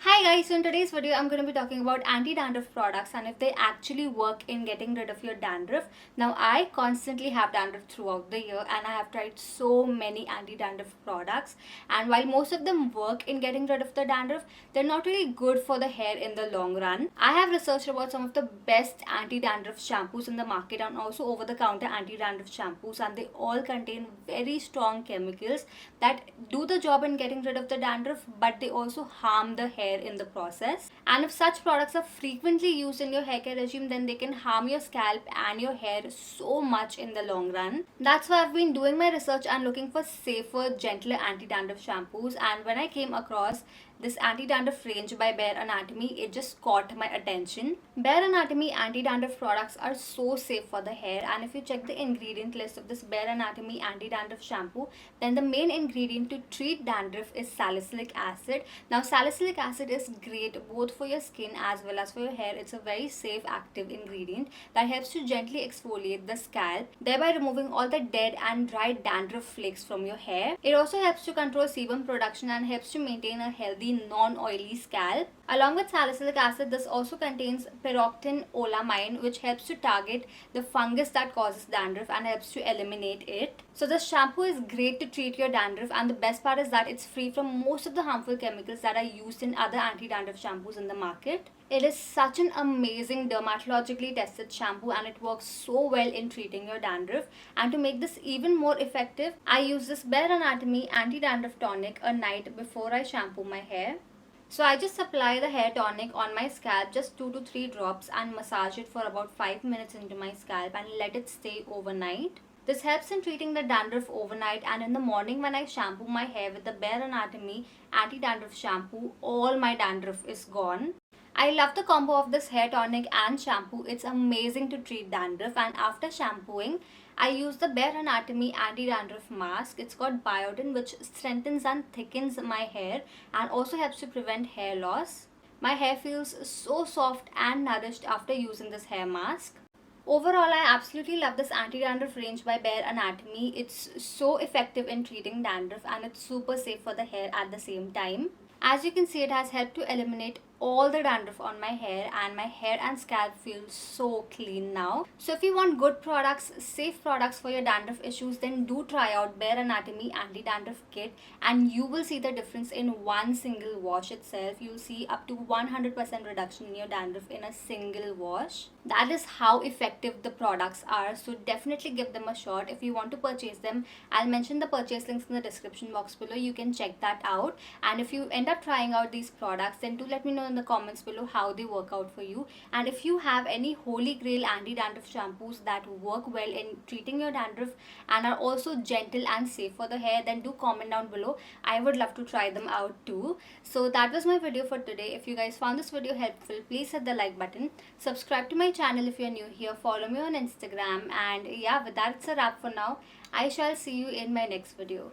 Hi guys, so in today's video I'm going to be talking about anti-dandruff products and if they actually work in getting rid of your dandruff. Now I constantly have dandruff throughout the year and I have tried so many anti-dandruff products, and while most of them work in getting rid of the dandruff, they're not really good for the hair in the long run. I have researched about some of the best anti-dandruff shampoos in the market and also over-the-counter anti-dandruff shampoos, and they all contain very strong chemicals that do the job in getting rid of the dandruff, but they also harm the hair in the process. And if such products are frequently used in your hair care regime, then they can harm your scalp and your hair so much in the long run. That's why I've been doing my research and looking for safer, gentler anti-dandruff shampoos, and when I came across this anti-dandruff range by Bare Anatomy, it just caught my attention. Bare Anatomy anti-dandruff products are so safe for the hair, and if you check the ingredient list of this Bare Anatomy anti-dandruff shampoo, then the main ingredient to treat dandruff is salicylic acid. Now salicylic acid is great both for your skin as well as for your hair. It's a very safe active ingredient that helps to gently exfoliate the scalp, thereby removing all the dead and dry dandruff flakes from your hair. It also helps to control sebum production and helps to maintain a healthy non-oily scalp. Along with salicylic acid, this also contains pyroxenolamine, which helps to target the fungus that causes dandruff and helps to eliminate it. So this shampoo is great to treat your dandruff, and the best part is that it's free from most of the harmful chemicals that are used in other anti-dandruff shampoos in the market. It is such an amazing dermatologically tested shampoo and it works so well in treating your dandruff. And to make this even more effective, I use this Bare Anatomy anti-dandruff tonic a night before I shampoo my hair. So I just apply the hair tonic on my scalp, just 2 to 3 drops, and massage it for about 5 minutes into my scalp and let it stay overnight. This helps in treating the dandruff overnight, and in the morning when I shampoo my hair with the Bare Anatomy anti-dandruff shampoo, all my dandruff is gone. I love the combo of this hair tonic and shampoo. It's amazing to treat dandruff, and after shampooing, I use the Bare Anatomy anti-dandruff mask. It's got biotin, which strengthens and thickens my hair and also helps to prevent hair loss. My hair feels so soft and nourished after using this hair mask. Overall, I absolutely love this anti-dandruff range by Bare Anatomy. It's so effective in treating dandruff and it's super safe for the hair at the same time. As you can see, it has helped to eliminate all the dandruff on my hair, and my hair and scalp feels so clean now. So if you want good products, safe products for your dandruff issues, then do try out Bare Anatomy anti-dandruff kit and you will see the difference in one single wash itself. You'll see up to 100% reduction in your dandruff in a single wash. That is how effective the products are, so definitely give them a shot. If you want to purchase them, I'll mention the purchase links in the description box below. You can check that out, and if you end up trying out these products, then do let me know in the comments below how they work out for you. And if you have any holy grail anti-dandruff shampoos that work well in treating your dandruff and are also gentle and safe for the hair, then do comment down below. I would love to try them out too. So that was my video for today. If you guys found this video helpful, please hit the like button, subscribe to my channel if you're new here, follow me on Instagram, and yeah, with that it's a wrap for now. I shall see you in my next video.